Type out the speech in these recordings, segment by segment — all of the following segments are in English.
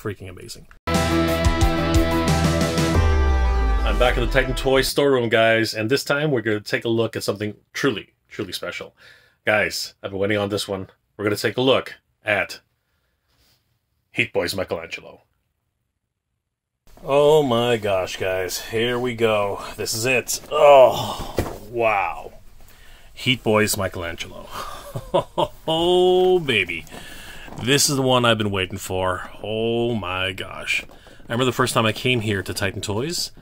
freaking amazing. I'm back in the Titan Toys storeroom, guys, and this time we're going to take a look at something truly, truly special. Guys, I've been waiting on this one. We're going to take a look at Heatboys Michelangelo. Oh my gosh, guys. Here we go. This is it. Oh, wow. Heatboys Michelangelo. Oh, baby. This is the one I've been waiting for. Oh my gosh. I remember the first time I came here to Titan Toys.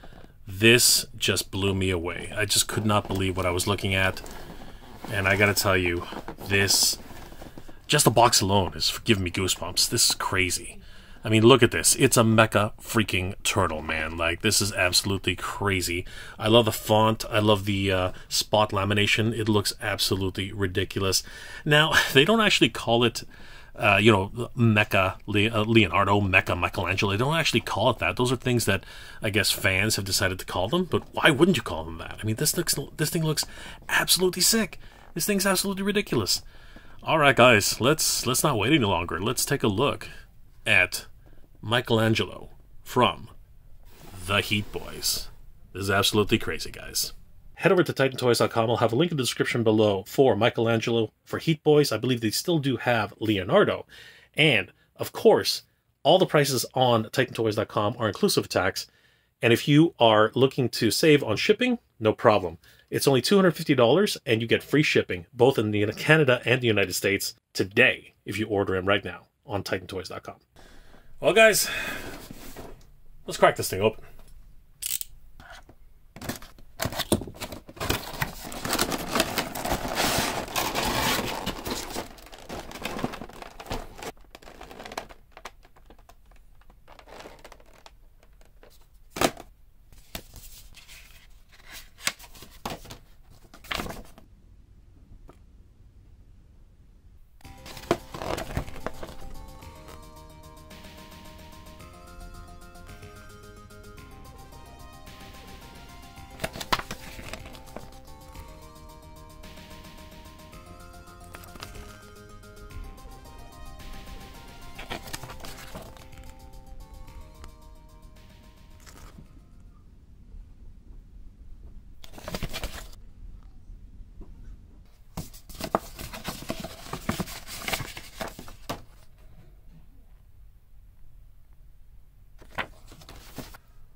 This just blew me away. I just could not believe what I was looking at. And I gotta tell you, this... just the box alone is giving me goosebumps. This is crazy. I mean, look at this. It's a Mecha freaking turtle, man. Like, this is absolutely crazy. I love the font. I love the spot lamination. It looks absolutely ridiculous. Now, they don't actually call it, you know, Mecha Leonardo, Mecha Michelangelo. They don't actually call it that. Those are things that I guess fans have decided to call them. But why wouldn't you call them that? I mean, this thing looks absolutely sick. This thing's absolutely ridiculous. All right, guys, let's not wait any longer. Let's take a look at Michelangelo from the Heatboys. This is absolutely crazy, guys. Head over to TitanToys.com. I'll have a link in the description below for Michelangelo. For Heatboys, I believe they still do have Leonardo. And, of course, all the prices on TitanToys.com are inclusive of tax. And if you are looking to save on shipping, no problem. It's only $250 and you get free shipping, both in Canada and the United States, today, if you order them right now on TitanToys.com. Well, guys, let's crack this thing open.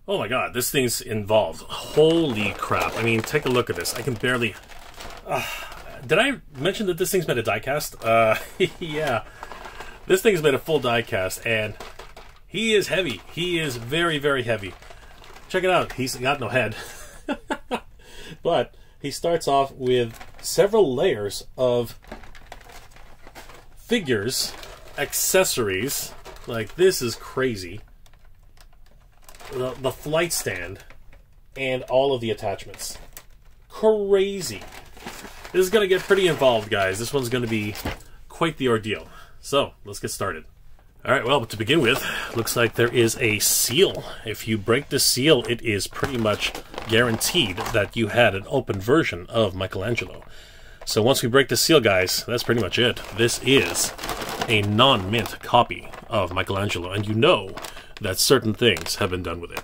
Oh my god, this thing's involved. Holy crap. I mean, take a look at this. I can barely... did I mention that this thing's made a die-cast? Yeah. This thing's made a full die-cast, and he is heavy. He is very, very heavy. Check it out. He's got no head. But he starts off with several layers of figures, accessories. Like, this is crazy. The flight stand, and all of the attachments. Crazy. This is going to get pretty involved, guys. This one's going to be quite the ordeal. So, let's get started. Alright, well, to begin with, looks like there is a seal. If you break the seal, it is pretty much guaranteed that you had an open version of Michelangelo. So once we break the seal, guys, that's pretty much it. This is a non-mint copy of Michelangelo, and you know that certain things have been done with it.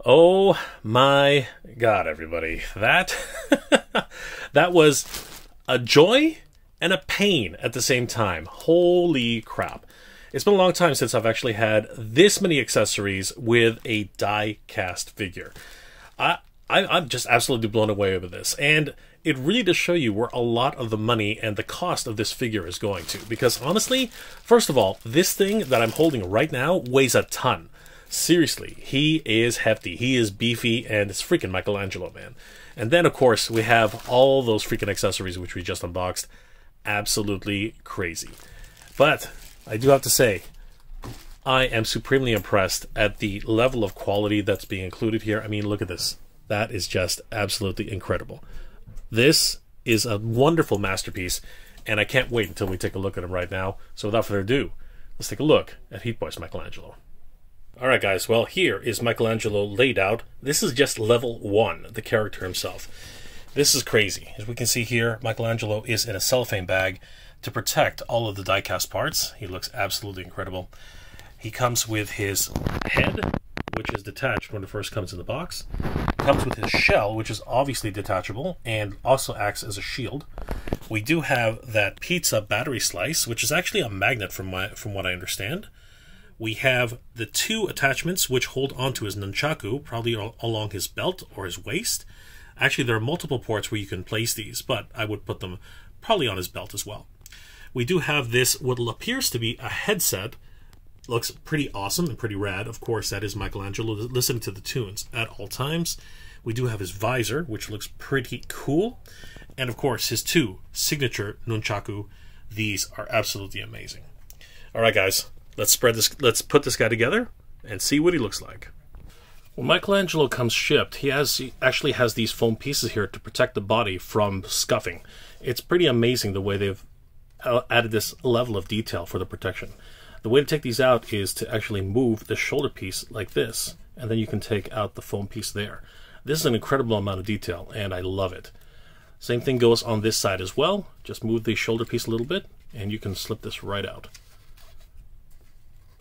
Oh my God, everybody. That that was a joy and a pain at the same time. Holy crap. It's been a long time since I've actually had this many accessories with a die-cast figure. I'm just absolutely blown away over this. And it really does show you where a lot of the money and the cost of this figure is going to. Because honestly, first of all, this thing that I'm holding right now weighs a ton. Seriously, he is hefty, he is beefy, and it's freaking Michelangelo, man. And then, of course, we have all those freaking accessories which we just unboxed. Absolutely crazy. But I do have to say, I am supremely impressed at the level of quality that's being included here. I mean, look at this. That is just absolutely incredible. This is a wonderful masterpiece, and I can't wait until we take a look at him right now. So without further ado, let's take a look at Heatboys Michelangelo. Alright guys, well here is Michelangelo laid out. This is just level 1, the character himself. This is crazy. As we can see here, Michelangelo is in a cellophane bag to protect all of the die-cast parts. He looks absolutely incredible. He comes with his head, which is detached when it first comes in the box. Comes with his shell, which is obviously detachable and also acts as a shield. We do have that pizza battery slice, which is actually a magnet from what I understand. We have the 2 attachments which hold onto his nunchaku, probably along his belt or his waist. Actually, there are multiple ports where you can place these, but I would put them probably on his belt as well. We do have this, what appears to be a headset. Looks pretty awesome and pretty rad. Of course, that is Michelangelo listening to the tunes at all times. We do have his visor, which looks pretty cool. And of course, his 2 signature nunchaku. These are absolutely amazing. All right, guys. Let's put this guy together and see what he looks like. When Michelangelo comes shipped, he actually has these foam pieces here to protect the body from scuffing. It's pretty amazing the way they've added this level of detail for the protection. The way to take these out is to actually move the shoulder piece like this, and then you can take out the foam piece there. This is an incredible amount of detail, and I love it. Same thing goes on this side as well. Just move the shoulder piece a little bit, and you can slip this right out.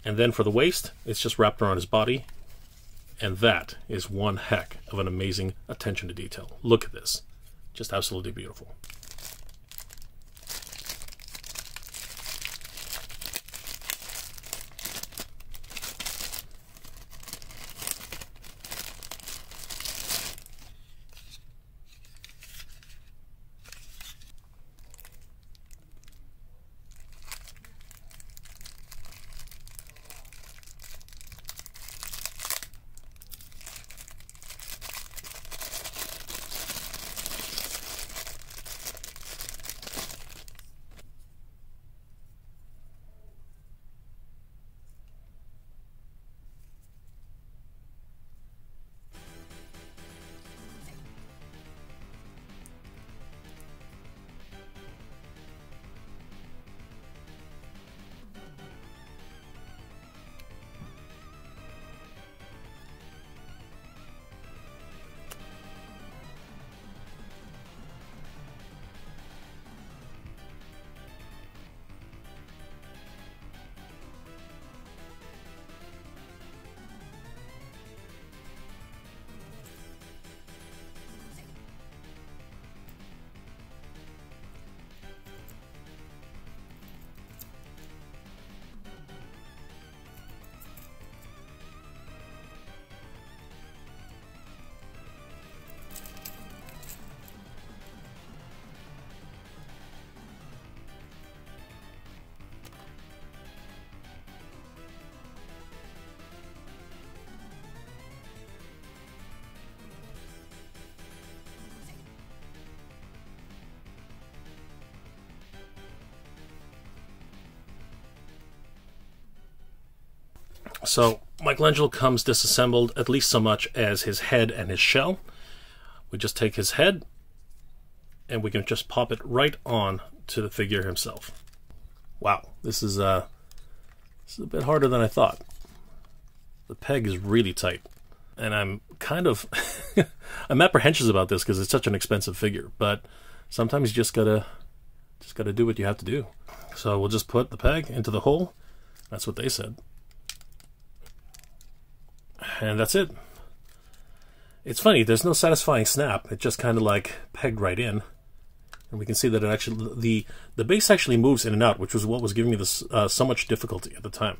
And then for the waist, it's just wrapped around his body. And that is one heck of an amazing attention to detail. Look at this. Just absolutely beautiful. So Michelangelo comes disassembled at least so much as his head and his shell. We just take his head and we can just pop it right on to the figure himself. Wow, this is a bit harder than I thought. The peg is really tight, and I'm kind of I'm apprehensive about this because it's such an expensive figure, but sometimes you just gotta do what you have to do. So we'll just put the peg into the hole. That's what they said. And that's it. It's funny, there's no satisfying snap. It just kind of like pegged right in. And we can see that it actually, the base actually moves in and out, which was what was giving me this so much difficulty at the time.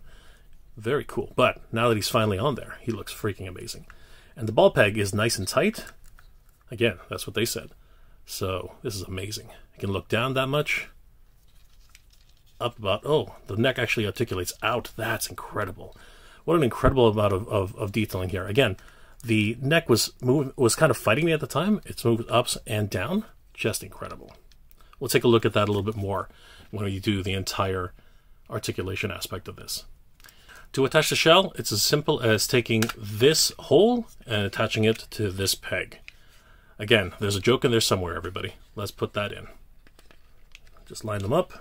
Very cool. But now that he's finally on there, he looks freaking amazing. And the ball peg is nice and tight. Again, that's what they said. So this is amazing. You can look down that much. Up about, oh, the neck actually articulates out. That's incredible. What an incredible amount of detailing here. Again, the neck was kind of fighting me at the time. It's moved ups and down. Just incredible. We'll take a look at that a little bit more when we do the entire articulation aspect of this. To attach the shell, it's as simple as taking this hole and attaching it to this peg. Again, there's a joke in there somewhere, everybody. Let's put that in. Just line them up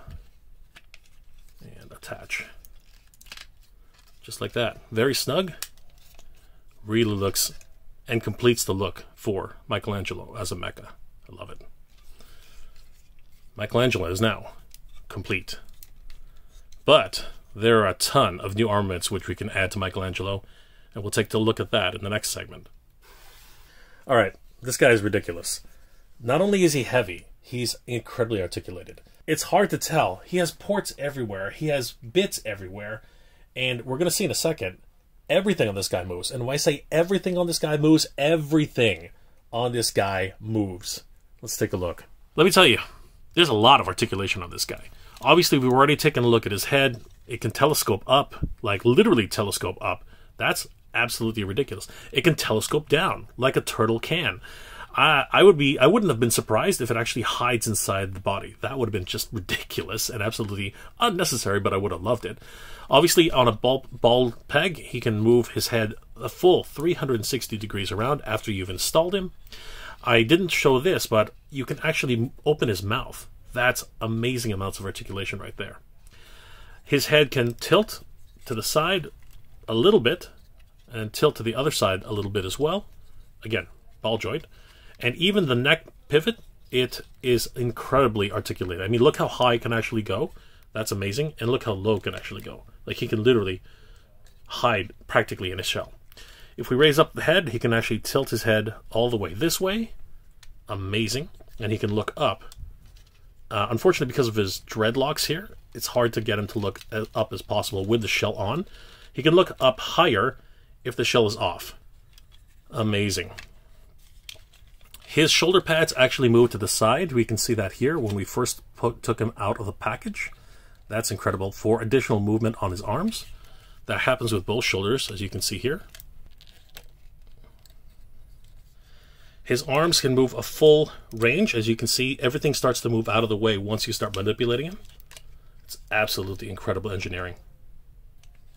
and attach. Just like that. Very snug. Really looks and completes the look for Michelangelo as a mecha. I love it. Michelangelo is now complete. But there are a ton of new armaments which we can add to Michelangelo, and we'll take a look at that in the next segment. Alright, this guy is ridiculous. Not only is he heavy, he's incredibly articulated. It's hard to tell. He has ports everywhere, he has bits everywhere, and we're going to see in a second, everything on this guy moves. And when I say everything on this guy moves, everything on this guy moves. Let's take a look. Let me tell you, there's a lot of articulation on this guy. Obviously, we've already taken a look at his head. It can telescope up, like literally telescope up. That's absolutely ridiculous. It can telescope down, like a turtle can. I wouldn't have been surprised if it actually hides inside the body. That would have been just ridiculous and absolutely unnecessary, but I would have loved it. Obviously, on a ball peg, he can move his head a full 360 degrees around after you've installed him. I didn't show this, but you can actually open his mouth. That's amazing amounts of articulation right there. His head can tilt to the side a little bit and tilt to the other side a little bit as well. Again, ball joint. And even the neck pivot, it is incredibly articulated. I mean, look how high it can actually go. That's amazing. And look how low it can actually go. Like, he can literally hide practically in his shell. If we raise up the head, he can actually tilt his head all the way this way. Amazing. And he can look up. Unfortunately, because of his dreadlocks here, it's hard to get him to look as up as possible with the shell on. He can look up higher if the shell is off. Amazing. His shoulder pads actually move to the side. We can see that here when we first took him out of the package. That's incredible. For additional movement on his arms. That happens with both shoulders, as you can see here. His arms can move a full range. As you can see, everything starts to move out of the way once you start manipulating him. It's absolutely incredible engineering.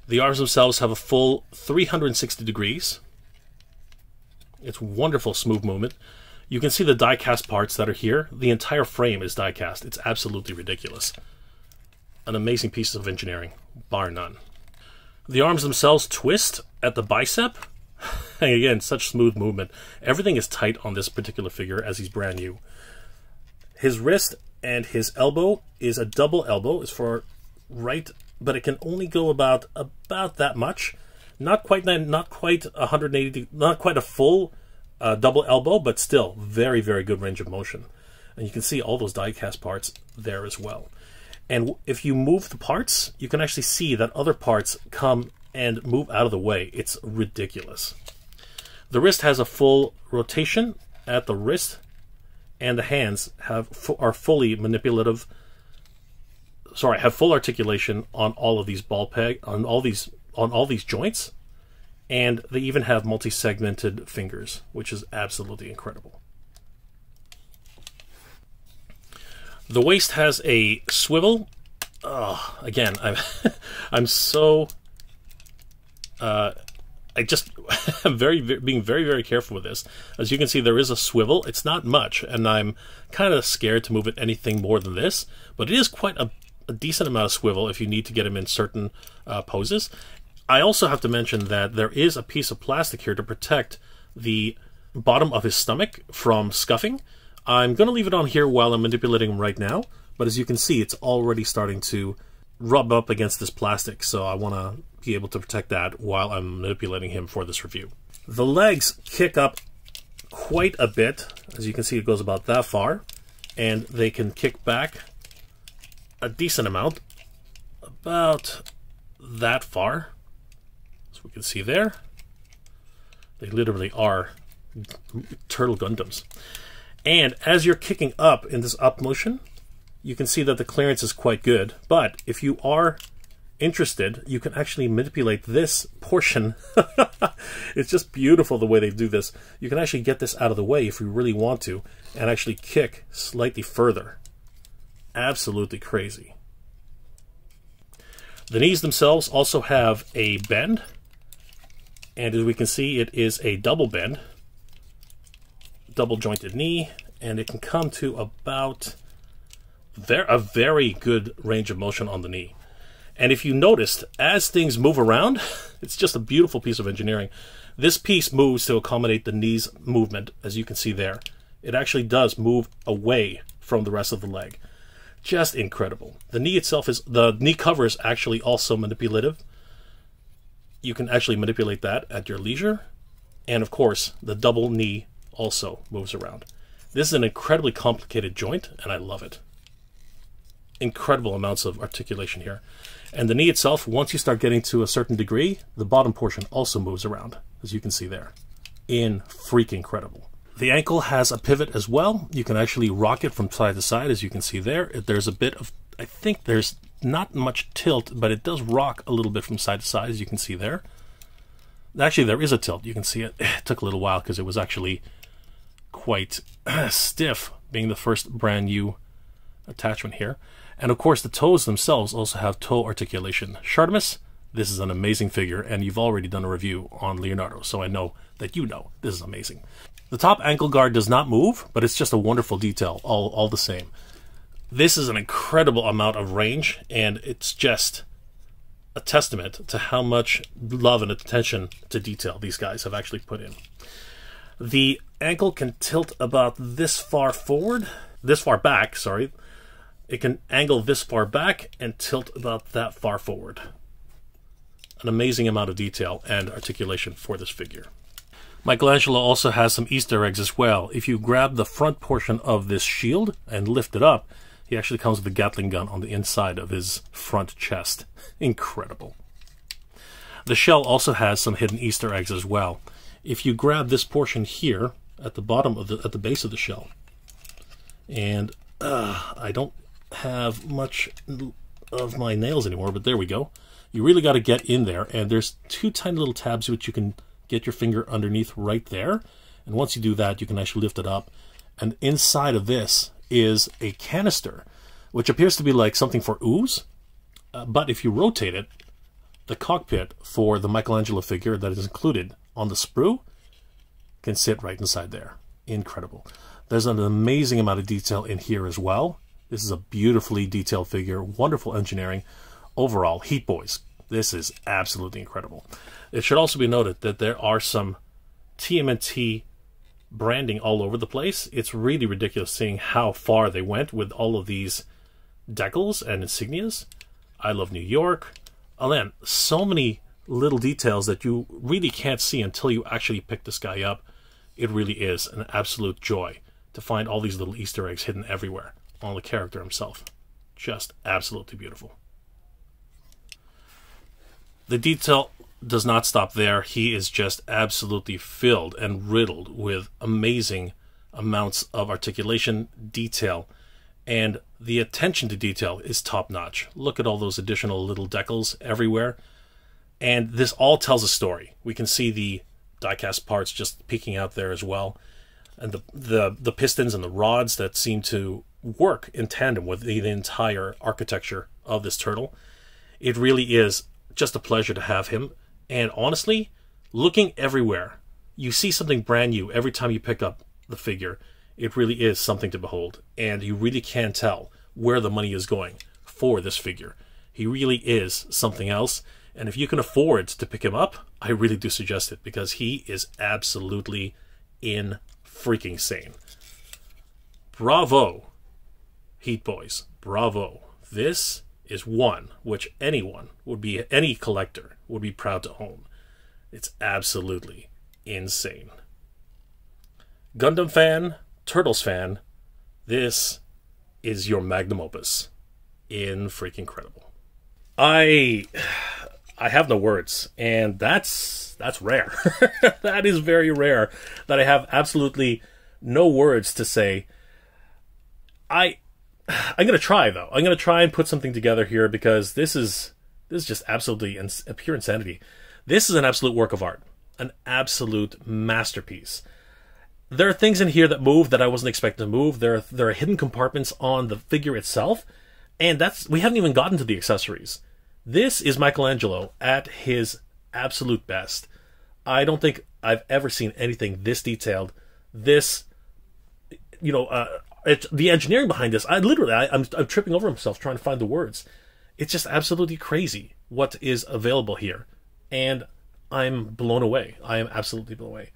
The arms themselves have a full 360 degrees. It's wonderful smooth movement. You can see the die-cast parts that are here. The entire frame is die-cast. It's absolutely ridiculous. An amazing piece of engineering, bar none. The arms themselves twist at the bicep. And again, such smooth movement. Everything is tight on this particular figure as he's brand new. His wrist and his elbow is a double elbow. It's for right, but it can only go about that much. Not quite 180, not quite a full double elbow, but still very, very good range of motion. And you can see all those die-cast parts there as well. And if you move the parts, you can actually see that other parts come and move out of the way. It's ridiculous. The wrist has a full rotation at the wrist, and the hands are fully manipulative. Sorry, have full articulation on all of these on all these joints, and they even have multi-segmented fingers, which is absolutely incredible. The waist has a swivel. Again, I'm so I'm being very, very careful with this. As you can see, there is a swivel. It's not much, and I'm kind of scared to move it anything more than this, but it is quite a decent amount of swivel if you need to get him in certain poses. I also have to mention that there is a piece of plastic here to protect the bottom of his stomach from scuffing. I'm going to leave it on here while I'm manipulating him right now, but as you can see, it's already starting to rub up against this plastic, so I want to be able to protect that while I'm manipulating him for this review. The legs kick up quite a bit. As you can see, it goes about that far, and they can kick back a decent amount, about that far. So we can see there, they literally are turtle Gundams. And as you're kicking up in this up motion, you can see that the clearance is quite good. But if you are interested, you can actually manipulate this portion. It's just beautiful the way they do this. You can actually get this out of the way if you really want to, and actually kick slightly further. Absolutely crazy. The knees themselves also have a bend, and as we can see, it is a double bend, double jointed knee, and it can come to about a very good range of motion on the knee. And if you noticed, as things move around, it's just a beautiful piece of engineering. This piece moves to accommodate the knee's movement, as you can see there. It actually does move away from the rest of the leg. Just incredible. The knee itself is, the knee cover is actually also manipulative. You can actually manipulate that at your leisure. And of course, the double knee also moves around. This is an incredibly complicated joint, and I love it. Incredible amounts of articulation here. And the knee itself, once you start getting to a certain degree, the bottom portion also moves around, as you can see there. Freaking incredible. The ankle has a pivot as well. You can actually rock it from side to side, as you can see there. There's a bit of, I think there's not much tilt, but it does rock a little bit from side to side, as you can see there. Actually, there is a tilt. You can see it. It took a little while because it was actually quite stiff, being the first brand new attachment here. And of course, the toes themselves also have toe articulation. Shartimus, this is an amazing figure, and you've already done a review on Leonardo, so I know that you know this is amazing. The top ankle guard does not move, but it's just a wonderful detail, all the same. This is an incredible amount of range, and it's just a testament to how much love and attention to detail these guys have actually put in. The ankle can tilt about this far forward, this far back, sorry. It can angle this far back and tilt about that far forward. An amazing amount of detail and articulation for this figure. Michelangelo also has some Easter eggs as well. If you grab the front portion of this shield and lift it up, he actually comes with a Gatling gun on the inside of his front chest. Incredible. The shell also has some hidden Easter eggs as well. If you grab this portion here at the bottom of at the base of the shell, and I don't have much of my nails anymore, but there we go. You really got to get in there, and there's two tiny little tabs which you can get your finger underneath right there, and once you do that, you can actually lift it up, and inside of this is a canister, which appears to be like something for ooze, but if you rotate it, the cockpit for the Michelangelo figure that is included on the sprue can sit right inside there. Incredible. There's an amazing amount of detail in here as well. This is a beautifully detailed figure, wonderful engineering. Overall, Heatboys, this is absolutely incredible. It should also be noted that there are some TMNT branding all over the place. It's really ridiculous seeing how far they went with all of these decals and insignias. I love New York. Oh man, so many little details that you really can't see until you actually pick this guy up. It really is an absolute joy to find all these little Easter eggs hidden everywhere on the character himself. Just absolutely beautiful. The detail does not stop there. He is just absolutely filled and riddled with amazing amounts of articulation, detail, and the attention to detail is top-notch. Look at all those additional little decals everywhere. And this all tells a story. We can see the die-cast parts just peeking out there as well. And the pistons and the rods that seem to work in tandem with the entire architecture of this turtle. It really is just a pleasure to have him. And honestly, looking everywhere, you see something brand new every time you pick up the figure. It really is something to behold. And you really can tell where the money is going for this figure. He really is something else. And if you can afford to pick him up, I really do suggest it, because he is absolutely freaking sane. Bravo, Heatboys. Bravo. This is one which any collector would be proud to own. It's absolutely insane. Gundam fan, Turtles fan, this is your magnum opus. Freaking incredible. I have no words, and that's rare. That is very rare that I have absolutely no words to say. I'm gonna try though. I'm gonna try and put something together here, because this is just absolutely pure insanity. This is an absolute work of art, an absolute masterpiece. There are things in here that move that I wasn't expecting to move. There are hidden compartments on the figure itself, and we haven't even gotten to the accessories. This is Michelangelo at his absolute best. I don't think I've ever seen anything this detailed. This, the engineering behind this, I'm tripping over myself trying to find the words. It's just absolutely crazy what is available here. And I'm blown away. I am absolutely blown away.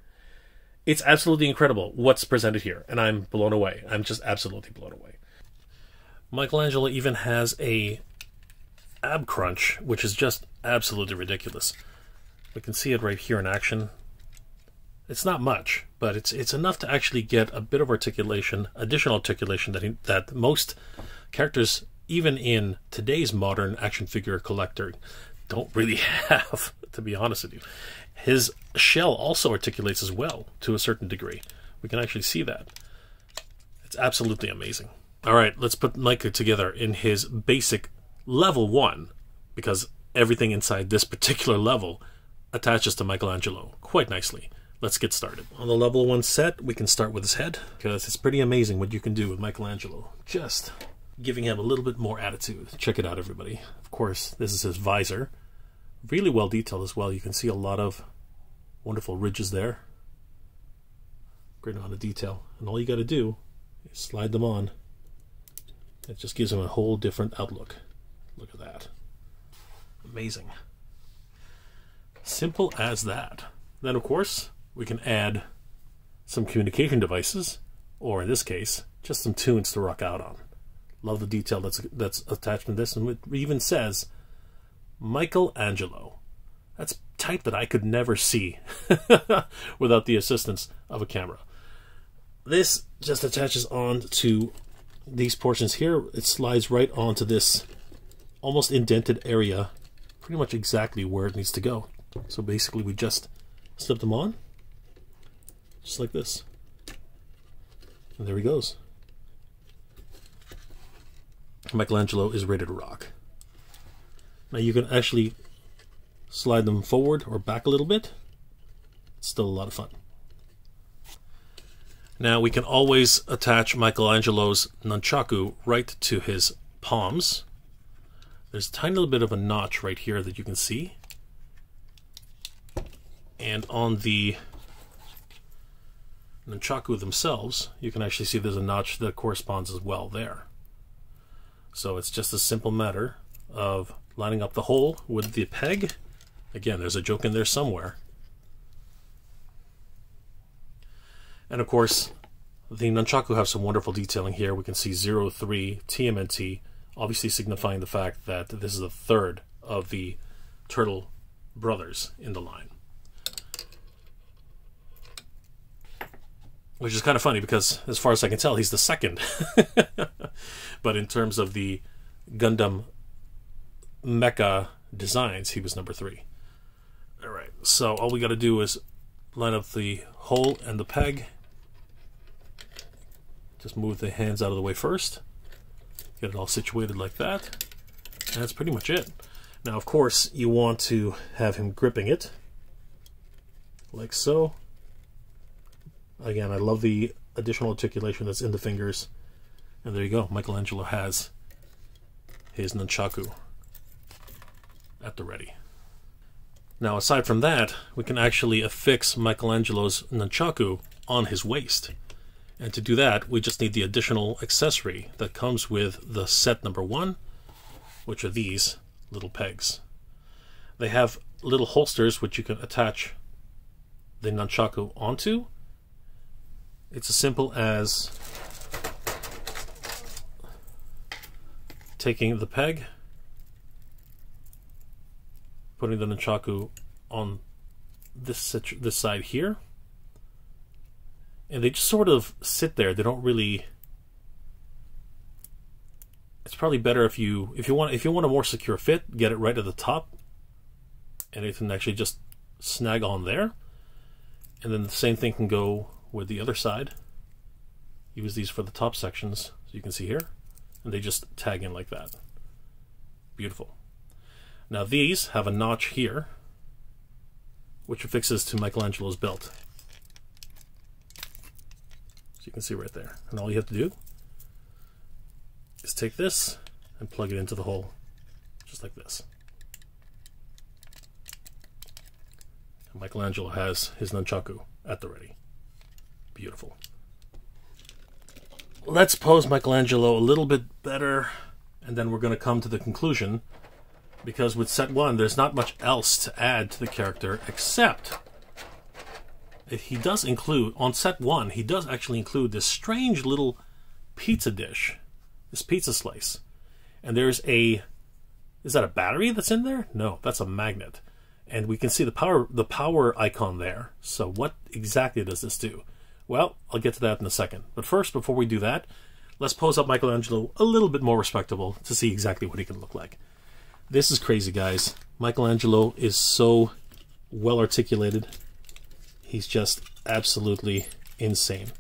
It's absolutely incredible what's presented here, and I'm blown away. I'm just absolutely blown away. Michelangelo even has a ab crunch, which is just absolutely ridiculous. We can see it right here in action. It's not much, but it's enough to actually get a bit of articulation, additional articulation that most characters, even in today's modern action figure collector, don't really have, to be honest with you. His shell also articulates as well, to a certain degree. We can actually see that. It's absolutely amazing. All right, let's put Mecha together in his basic level 1, because everything inside this particular level attaches to Michelangelo quite nicely. Let's get started. On the level 1 set, we can start with his head, because it's pretty amazing what you can do with Michelangelo. Just giving him a little bit more attitude. Check it out, everybody. Of course, this is his visor. Really well detailed as well. You can see a lot of wonderful ridges there. Great amount of detail. And all you got to do is slide them on. It just gives him a whole different outlook. Look at that. Amazing. Simple as that. Then, of course, we can add some communication devices, or in this case, just some tunes to rock out on. Love the detail that's attached to this, and it even says Michelangelo. That's type that I could never see without the assistance of a camera. This just attaches on to these portions here. It slides right onto this almost indented area, pretty much exactly where it needs to go. So basically we just slip them on, just like this. And there he goes. Michelangelo is ready to rock. Now you can actually slide them forward or back a little bit. It's still a lot of fun. Now we can always attach Michelangelo's nunchaku right to his palms. There's a tiny little bit of a notch right here that you can see. And on the nunchaku themselves, you can actually see there's a notch that corresponds as well there. So it's just a simple matter of lining up the hole with the peg. Again, there's a joke in there somewhere. And of course, the nunchaku have some wonderful detailing here. We can see 03 TMNT, obviously signifying the fact that this is the third of the turtle brothers in the line. Which is kind of funny because, as far as I can tell, he's the second. But in terms of the Gundam Mecha designs, he was number 3. Alright, so all we got to do is line up the hole and the peg. Just move the hands out of the way first. Get it all situated like that. And that's pretty much it. Now, of course, you want to have him gripping it. Like so. Again, I love the additional articulation that's in the fingers. And there you go. Michelangelo has his nunchaku at the ready. Now, aside from that, we can actually affix Michelangelo's nunchaku on his waist. And to do that, we just need the additional accessory that comes with the set number 1, which are these little pegs. They have little holsters which you can attach the nunchaku onto. It's as simple as taking the peg, putting the nunchaku on this side here, and they just sort of sit there. They don't really. It's probably better if you want a more secure fit, get it right at the top, and it can actually just snag on there. And then the same thing can go with the other side. Use these for the top sections, so you can see here, and they just tag in like that. Beautiful. Now these have a notch here, which affixes to Michelangelo's belt. So you can see right there. And all you have to do is take this and plug it into the hole, just like this. And Michelangelo has his nunchaku at the ready. Beautiful. Let's pose Michelangelo a little bit better, and then we're going to come to the conclusion, because with set 1 there's not much else to add to the character, except he does include, on set 1, he does actually include this strange little pizza dish, this pizza slice. And there's is that a battery that's in there? No, that's a magnet. And we can see the power icon there. So what exactly does this do? Well, I'll get to that in a second. But first, before we do that, let's pose up Michelangelo a little bit more respectable to see exactly what he can look like. This is crazy, guys. Michelangelo is so well articulated. He's just absolutely insane.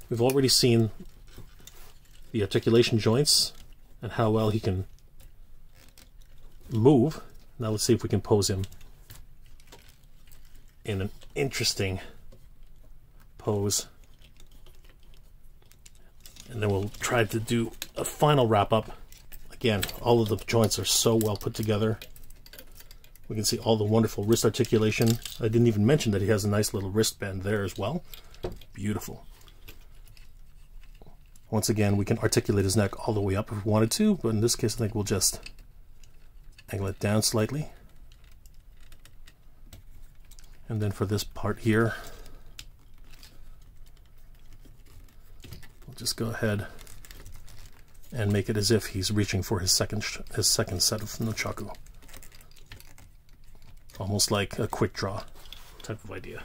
We've already seen the articulation joints and how well he can move. Now let's see if we can pose him in an interesting pose. And then we'll try to do a final wrap up. Again, all of the joints are so well put together. We can see all the wonderful wrist articulation. I didn't even mention that he has a nice little wristband there as well. Beautiful. Once again, we can articulate his neck all the way up if we wanted to, but in this case I think we'll just angle it down slightly. And then for this part here, we'll just go ahead and make it as if he's reaching for his second set of nunchaku. Almost like a quick draw type of idea.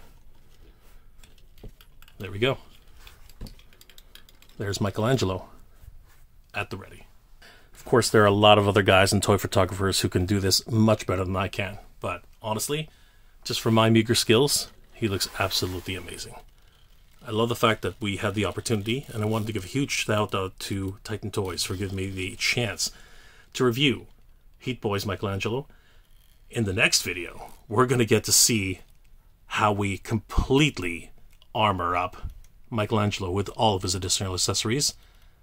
There we go. There's Michelangelo at the ready. Of course, there are a lot of other guys and toy photographers who can do this much better than I can, but honestly, just for my meager skills, he looks absolutely amazing. I love the fact that we had the opportunity, and I wanted to give a huge shout out to Titan Toys for giving me the chance to review Heatboys Michelangelo. In the next video, we're going to get to see how we completely armor up Michelangelo with all of his additional accessories.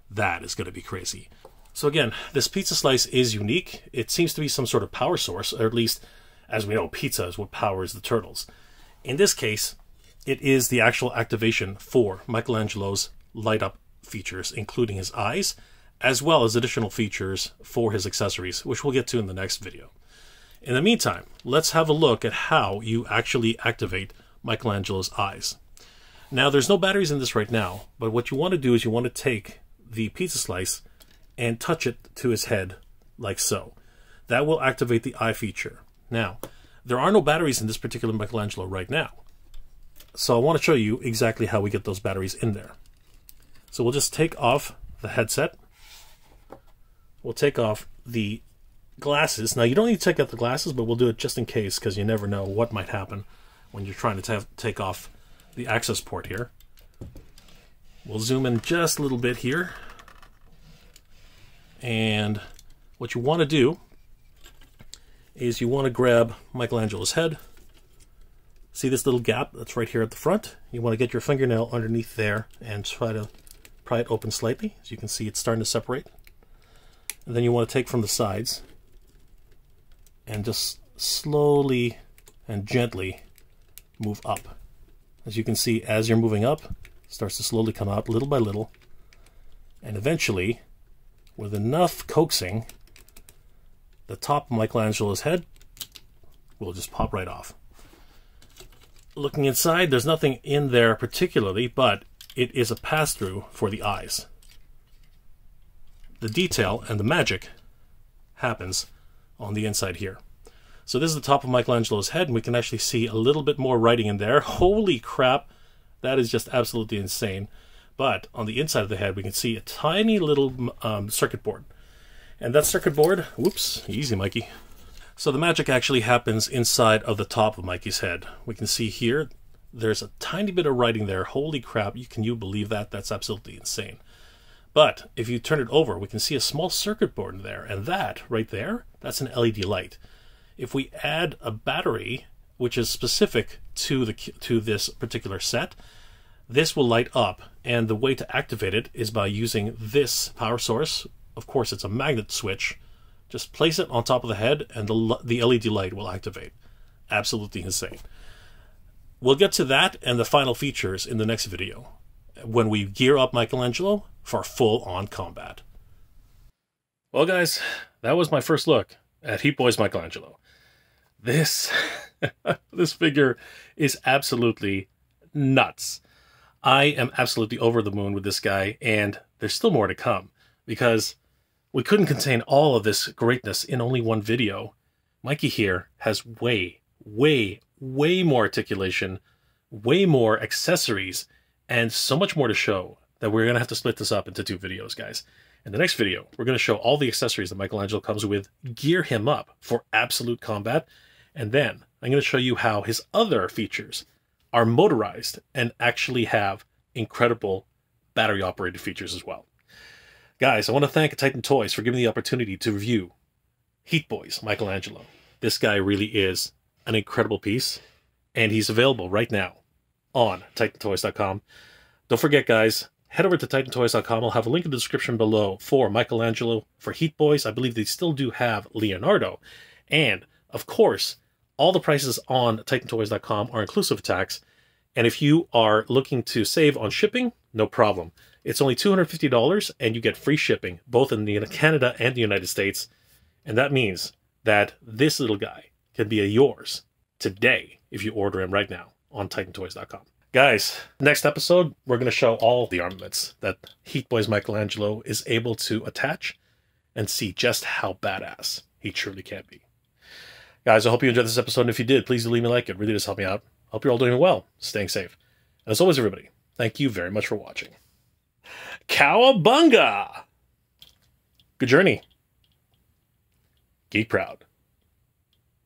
That is going to be crazy. So again, this pizza slice is unique. It seems to be some sort of power source, or at least, as we know, pizza is what powers the turtles. In this case, it is the actual activation for Michelangelo's light up features, including his eyes, as well as additional features for his accessories, which we'll get to in the next video. In the meantime, let's have a look at how you actually activate Michelangelo's eyes. Now, there's no batteries in this right now, but what you want to do is you want to take the pizza slice and touch it to his head, like so. That will activate the eye feature. Now, there are no batteries in this particular Michelangelo right now, so I want to show you exactly how we get those batteries in there. So we'll just take off the headset. We'll take off the glasses. Now, you don't need to take out the glasses, but we'll do it just in case, because you never know what might happen when you're trying to take off the access port here. We'll zoom in just a little bit here. And what you want to do is you want to grab Michelangelo's head. See this little gap that's right here at the front? You want to get your fingernail underneath there and try to pry it open slightly. As you can see, it's starting to separate. And then you want to take from the sides and just slowly and gently move up. As you can see, as you're moving up, it starts to slowly come out little by little. And eventually, with enough coaxing, the top of Michelangelo's head will just pop right off. Looking inside, there's nothing in there particularly, but it is a pass-through for the eyes. The detail and the magic happens on the inside here. So this is the top of Michelangelo's head, and we can actually see a little bit more writing in there. Holy crap, That is just absolutely insane. But on the inside of the head, we can see a tiny little circuit board. And that circuit board, whoops, easy Mikey. So the magic actually happens inside of the top of Mikey's head. We can see here, there's a tiny bit of writing there. Holy crap, can you believe that? That's absolutely insane. But if you turn it over, we can see a small circuit board in there. And that, right there, that's an LED light. If we add a battery, which is specific to this particular set, this will light up. And the way to activate it is by using this power source. Of course, it's a magnet switch. Just place it on top of the head and the LED light will activate. Absolutely insane. We'll get to that and the final features in the next video, when we gear up Michelangelo for full-on combat. Well guys, that was my first look at Heatboys Michelangelo. This figure is absolutely nuts. I am absolutely over the moon with this guy, and there's still more to come, because we couldn't contain all of this greatness in only one video. Mikey here has way more articulation, way more accessories, and so much more to show that we're going to have to split this up into 2 videos, guys. In the next video, we're going to show all the accessories that Michelangelo comes with, gear him up for absolute combat, and then I'm going to show you how his other features are motorized and actually have incredible battery-operated features as well. Guys, I want to thank Titan Toys for giving me the opportunity to review Heatboys Michelangelo. This guy really is an incredible piece, and he's available right now on TitanToys.com. Don't forget, guys, head over to TitanToys.com. I'll have a link in the description below for Michelangelo, for Heatboys. I believe they still do have Leonardo. And, of course, all the prices on TitanToys.com are inclusive of tax. And if you are looking to save on shipping, no problem. It's only $250, and you get free shipping, both in Canada and the United States. And that means that this little guy can be yours today if you order him right now on TitanToys.com. Guys, next episode, we're going to show all the armaments that Heatboys Michelangelo is able to attach and see just how badass he truly can be. Guys, I hope you enjoyed this episode, and if you did, please do leave me a like. It really does help me out. Hope you're all doing well, staying safe. And as always, everybody, thank you very much for watching. Cowabunga! Good journey. Geek proud.